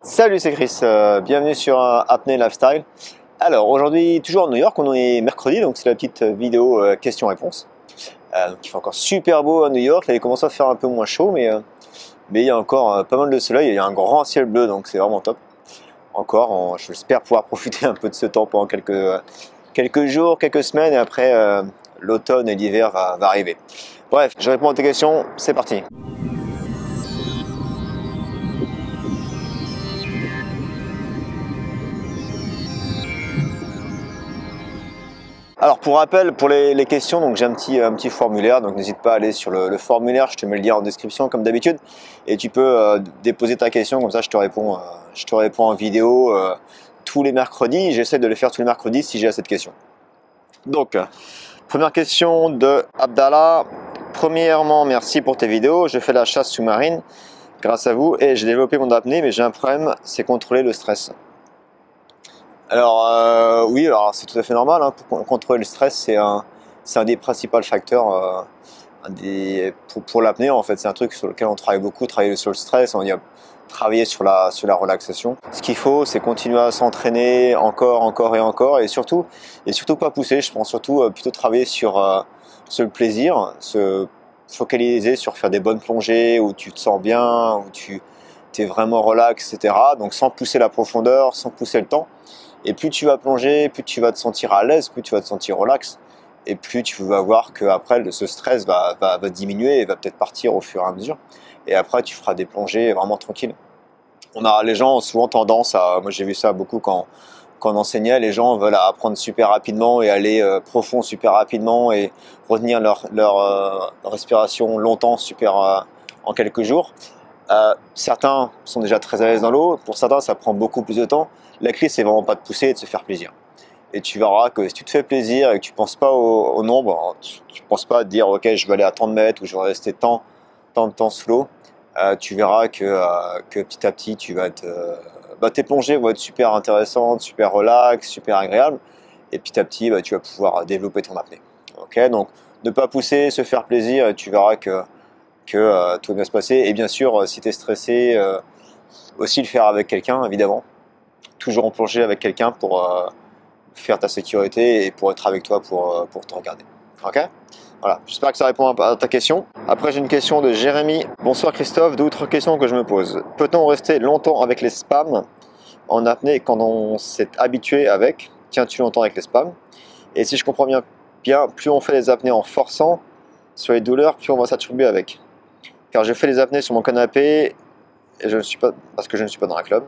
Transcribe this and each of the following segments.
Salut, c'est Chris, bienvenue sur Apnée Lifestyle. Alors aujourd'hui, toujours à New York, on est mercredi, donc c'est la petite vidéo questions-réponses. Donc il fait encore super beau à New York, là il commence à faire un peu moins chaud, mais il y a encore pas mal de soleil, il y a un grand ciel bleu, donc c'est vraiment top. Encore, j'espère pouvoir profiter un peu de ce temps pendant quelques jours, quelques semaines, et après l'automne et l'hiver va arriver. Bref, je réponds à tes questions, c'est parti. Alors pour rappel, pour les questions, donc j'ai un petit formulaire, donc n'hésite pas à aller sur le formulaire, je te mets le lien en description comme d'habitude, et tu peux déposer ta question, comme ça je te réponds en vidéo tous les mercredis, j'essaie de les faire tous les mercredis si j'ai assez de questions. Donc, première question de Abdallah. Premièrement, merci pour tes vidéos, je fais de la chasse sous-marine grâce à vous et j'ai développé mon apnée, mais j'ai un problème, c'est contrôler le stress. Alors oui, alors c'est tout à fait normal, hein, pour contrôler le stress, c'est un des principaux facteurs pour l'apnée en fait. C'est un truc sur lequel on travaille beaucoup, travailler sur le stress, on y a travaillé sur la relaxation. Ce qu'il faut, c'est continuer à s'entraîner encore et surtout pas pousser. Je pense surtout plutôt travailler sur le plaisir, se focaliser sur faire des bonnes plongées où tu te sens bien, où tu es vraiment relax, etc. Donc sans pousser la profondeur, sans pousser le temps. Et plus tu vas plonger, plus tu vas te sentir à l'aise, plus tu vas te sentir relax, et plus tu vas voir qu'après ce stress va diminuer et va peut-être partir au fur et à mesure. Et après tu feras des plongées vraiment tranquilles. Les gens ont souvent tendance à, moi j'ai vu ça beaucoup quand on enseignait, les gens veulent apprendre super rapidement et aller profond super rapidement et retenir leur respiration longtemps en quelques jours. Certains sont déjà très à l'aise dans l'eau, pour certains ça prend beaucoup plus de temps. La clé c'est vraiment pas de pousser et de se faire plaisir. Et tu verras que si tu te fais plaisir et que tu penses pas au nombre, tu penses pas à te dire ok je vais aller à tant de mètres ou je vais rester tant de temps sous l'eau, tu verras que petit à petit tes plongées vont être super intéressantes, super relax, super agréables, et petit à petit tu vas pouvoir développer ton apnée. Ok, donc ne pas pousser, se faire plaisir, et tu verras que tout va bien se passer. Et bien sûr, si tu es stressé, aussi le faire avec quelqu'un, évidemment. Toujours en plongée avec quelqu'un pour faire ta sécurité et pour être avec toi pour te regarder. Ok ? Voilà, j'espère que ça répond à ta question. Après, j'ai une question de Jérémy. Bonsoir Christophe, d'autres questions que je me pose. Peut-on rester longtemps avec les spams en apnée quand on s'est habitué avec? Tiens-tu longtemps avec les spams? Et si je comprends bien, plus on fait les apnées en forçant sur les douleurs, plus on va s'attribuer avec. Car je fais les apnées sur mon canapé et parce que je ne suis pas dans un club.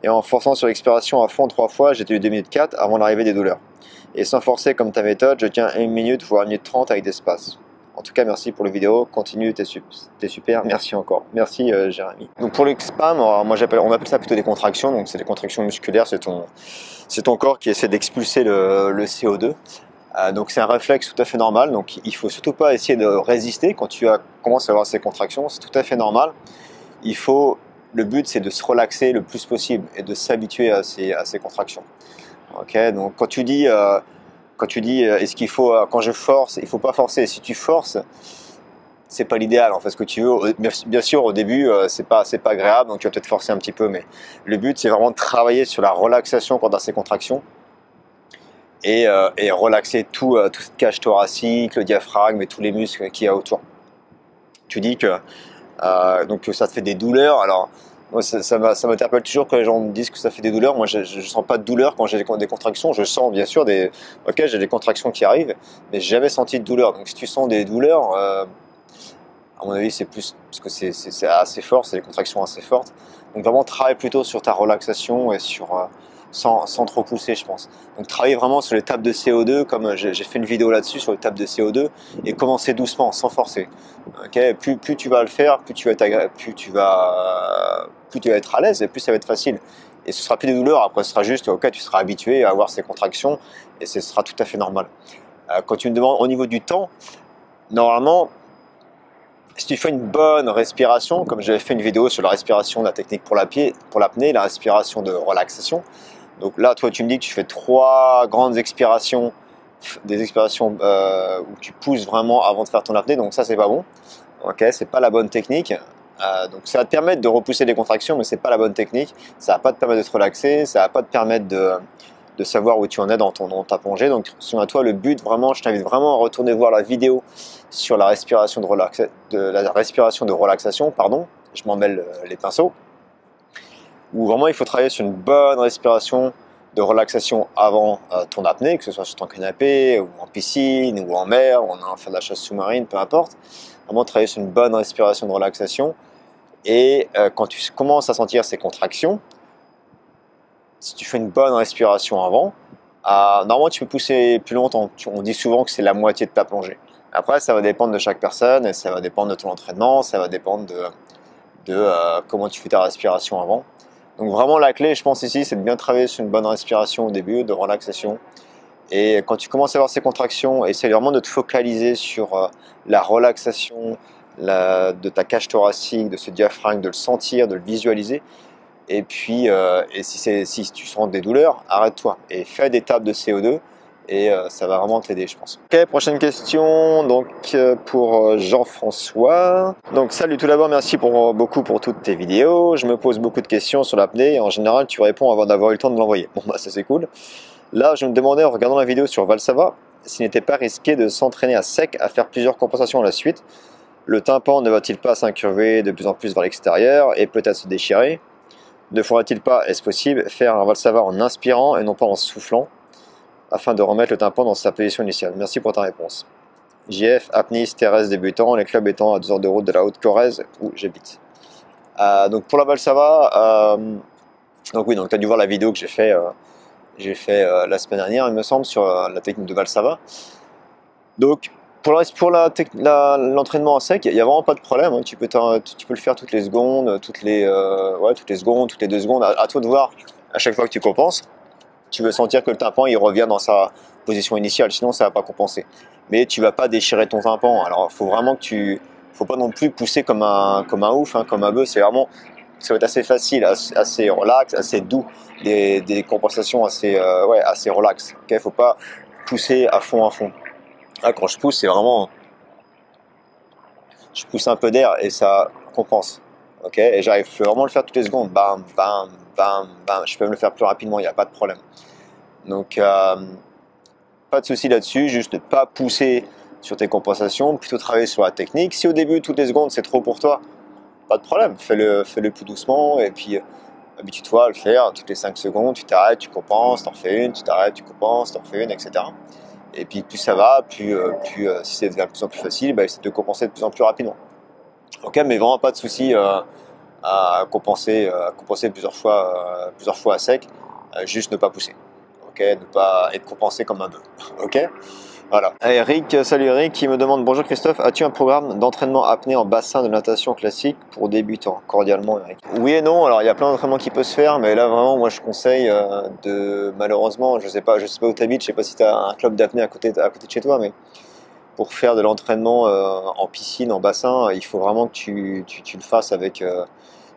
Et en forçant sur l'expiration à fond 3 fois, j'ai tenu 2 minutes 4 avant l'arrivée des douleurs. Et sans forcer comme ta méthode, je tiens 1 minute voire 1 minute 30 avec d'espace. En tout cas, merci pour la vidéo. Continue, t'es super. Merci encore. Merci Jérémy. Donc pour les spams, on appelle ça plutôt des contractions. Donc c'est des contractions musculaires. C'est ton corps qui essaie d'expulser le CO2. Donc c'est un réflexe tout à fait normal. Donc il faut surtout pas essayer de résister quand tu commences à avoir ces contractions. C'est tout à fait normal. Le but c'est de se relaxer le plus possible et de s'habituer à ces contractions. Ok, donc quand tu dis est-ce qu'il faut quand je force, il faut pas forcer. Si tu forces, c'est pas l'idéal en fait. Ce que tu veux, bien sûr au début c'est pas agréable, donc tu vas peut-être forcer un petit peu, mais le but c'est vraiment de travailler sur la relaxation pendant ces contractions et relaxer toute cage thoracique, le diaphragme et tous les muscles qu'il y a autour. Tu dis que donc ça te fait des douleurs. Alors moi ça m'interpelle toujours quand les gens me disent que ça fait des douleurs. Moi je sens pas de douleur quand j'ai des contractions. Je sens bien sûr j'ai des contractions qui arrivent, mais j'ai jamais senti de douleur. Donc si tu sens des douleurs, à mon avis c'est plus parce que c'est assez fort, c'est des contractions assez fortes. Donc vraiment travaille plutôt sur ta relaxation et sans trop pousser, je pense. Donc travailler vraiment sur les tables de CO2, comme j'ai fait une vidéo là-dessus sur les tables de CO2, et commencer doucement, sans forcer. Okay, plus tu vas le faire, plus tu vas être à l'aise et plus ça va être facile. Et ce sera plus des douleurs, après ce sera juste, ok, tu seras habitué à avoir ces contractions et ce sera tout à fait normal. Quand tu me demandes au niveau du temps, normalement, si tu fais une bonne respiration, comme j'avais fait une vidéo sur la respiration, la technique pour l'apnée, la respiration de relaxation. Donc là, toi, tu me dis que tu fais 3 grandes expirations, des expirations où tu pousses vraiment avant de faire ton apnée. Donc ça, c'est pas bon. Ok, c'est pas la bonne technique. Donc ça va te permettre de repousser les contractions, mais c'est pas la bonne technique. Ça va pas te permettre de te relaxer, ça va pas te permettre de savoir où tu en es dans ta plongée. Donc selon toi, le but vraiment, je t'invite vraiment à retourner voir la vidéo sur la respiration de relaxation, pardon. Je m'en mêle les pinceaux. Où vraiment il faut travailler sur une bonne respiration de relaxation avant ton apnée, que ce soit sur ton canapé, ou en piscine, ou en mer, ou en allant faire de la chasse sous-marine, peu importe. Vraiment travailler sur une bonne respiration de relaxation. Et quand tu commences à sentir ces contractions, si tu fais une bonne respiration avant, normalement tu peux pousser plus longtemps. On dit souvent que c'est la moitié de ta plongée. Après, ça va dépendre de chaque personne, et ça va dépendre de ton entraînement, ça va dépendre de comment tu fais ta respiration avant. Donc vraiment la clé, je pense ici, c'est de bien travailler sur une bonne respiration au début, de relaxation. Et quand tu commences à avoir ces contractions, essaie vraiment de te focaliser sur la relaxation de ta cage thoracique, de ce diaphragme, de le sentir, de le visualiser. Et puis, si tu sens des douleurs, arrête-toi et fais des tables de CO2 et ça va vraiment t'aider, je pense. Ok, prochaine question, donc pour Jean-François. Donc salut, tout d'abord, merci beaucoup pour toutes tes vidéos. Je me pose beaucoup de questions sur l'apnée et en général, tu réponds avant d'avoir eu le temps de l'envoyer. Bon, bah ça c'est cool. Là, je me demandais en regardant la vidéo sur Valsava s'il n'était pas risqué de s'entraîner à sec à faire plusieurs compensations à la suite. Le tympan ne va-t-il pas s'incurver de plus en plus vers l'extérieur et peut-être se déchirer? Ne faudrait-il pas, est-ce possible, faire un Valsava en inspirant et non pas en soufflant afin de remettre le tympan dans sa position initiale? Merci pour ta réponse. JF, apnéiste terrestre débutant, les clubs étant à 2 heures de route de la Haute-Corrèze où j'habite. Donc pour la Valsava, donc oui, donc tu as dû voir la vidéo que j'ai fait la semaine dernière, il me semble, sur la technique de Valsava. Donc pour l'entraînement à sec, il n'y a vraiment pas de problème, hein. Tu peux le faire toutes les secondes, toutes les 2 secondes, à toi de voir à chaque fois que tu compenses. Tu veux sentir que le tympan il revient dans sa position initiale, sinon ça ne va pas compenser. Mais tu ne vas pas déchirer ton tympan. Alors il faut vraiment faut pas non plus pousser comme un ouf, hein, comme un bœuf. Ça va être assez facile, assez relax, assez doux, des compensations assez relax. Okay, faut pas pousser à fond. Là, quand je pousse, c'est vraiment, je pousse un peu d'air et ça compense. Ok, et je peux vraiment le faire toutes les secondes. Bam, bam, bam, bam. Je peux me le faire plus rapidement, il n'y a pas de problème. Donc, pas de souci là-dessus. Juste ne pas pousser sur tes compensations, plutôt travailler sur la technique. Si au début, toutes les secondes, c'est trop pour toi, pas de problème. Fais-le plus doucement et puis habitue-toi à le faire toutes les 5 secondes. Tu t'arrêtes, tu compenses, t'en refais une, tu t'arrêtes, tu compenses, t'en refais une, etc. Et puis plus ça va, plus si ça devient de plus en plus facile, bah, essaie de compenser de plus en plus rapidement. Ok, mais vraiment pas de souci à compenser plusieurs fois à sec, juste ne pas pousser. Ok, ne pas être compensé comme un bœuf. Ok, voilà. Eric, salut Eric, qui me demande: bonjour Christophe, as-tu un programme d'entraînement apnée en bassin de natation classique pour débutants? Cordialement Eric. Oui et non, alors il y a plein d'entraînements qui peuvent se faire, mais là vraiment moi je conseille malheureusement, je sais pas où tu habites, je sais pas si tu as un club d'apnée à côté de chez toi, mais pour faire de l'entraînement en piscine, en bassin, il faut vraiment que tu le fasses avec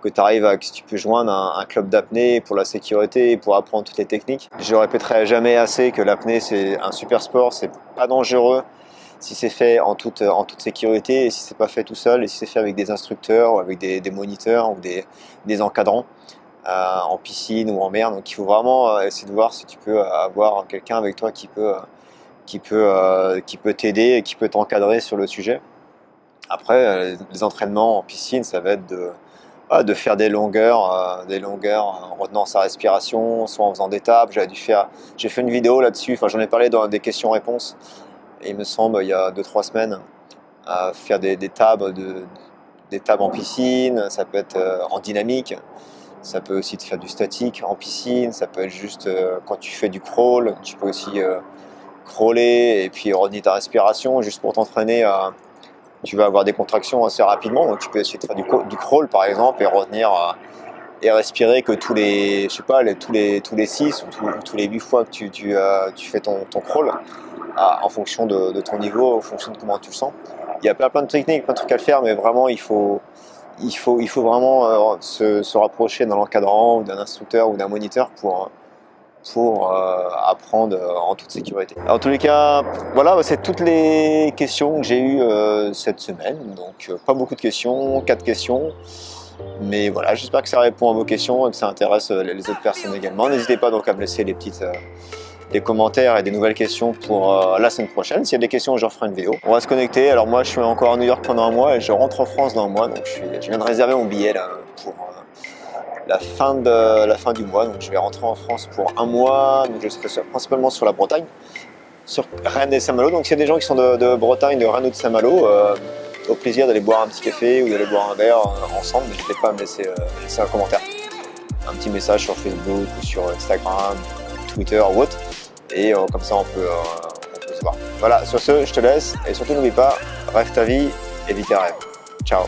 que tu peux joindre un club d'apnée pour la sécurité et pour apprendre toutes les techniques. Je ne répéterai jamais assez que l'apnée c'est un super sport, c'est pas dangereux si c'est fait en toute sécurité et si c'est pas fait tout seul et si c'est fait avec des instructeurs ou avec des moniteurs ou des encadrants en piscine ou en mer. Donc il faut vraiment essayer de voir si tu peux avoir quelqu'un avec toi qui peut t'aider et qui peut t'encadrer sur le sujet. Après, les entraînements en piscine, ça va être de faire des longueurs en retenant sa respiration, soit en faisant des tables. J'ai fait une vidéo là-dessus, enfin j'en ai parlé dans des questions-réponses, et il me semble il y a 2-3 semaines, faire des tables en piscine, ça peut être en dynamique, ça peut aussi te faire du statique en piscine, ça peut être juste quand tu fais du crawl, tu peux aussi crawler et puis retenir ta respiration juste pour t'entraîner tu vas avoir des contractions assez rapidement, donc tu peux essayer de faire du crawl par exemple et retenir et respirer que tous les 6 ou tous les 8 fois que tu fais ton crawl en fonction de ton niveau, en fonction de comment tu le sens. Il y a plein de techniques, plein de trucs à le faire, mais vraiment il faut vraiment se rapprocher d'un encadrant ou d'un instructeur ou d'un moniteur pour apprendre en toute sécurité. Alors, en tous les cas, voilà, c'est toutes les questions que j'ai eues cette semaine. Donc pas beaucoup de questions, 4 questions. Mais voilà, j'espère que ça répond à vos questions et que ça intéresse les autres personnes également. N'hésitez pas donc à me laisser des commentaires et des nouvelles questions pour la semaine prochaine. S'il y a des questions, je referai une vidéo. On va se connecter. Alors moi, je suis encore à New York pendant un mois et je rentre en France dans un mois. Donc je viens de réserver mon billet là pour la fin du mois. Donc je vais rentrer en France pour un mois. Donc je serai principalement sur la Bretagne, sur Rennes et Saint-Malo. Donc s'il y a des gens qui sont de Bretagne, de Rennes ou de Saint-Malo, au plaisir d'aller boire un petit café ou d'aller boire un verre ensemble. N'hésitez pas à me laisser un commentaire, un petit message sur Facebook ou sur Instagram, Twitter ou autre. Et comme ça on peut se voir. Voilà, sur ce, je te laisse et surtout n'oublie pas, rêve ta vie et vis tes rêves. Ciao.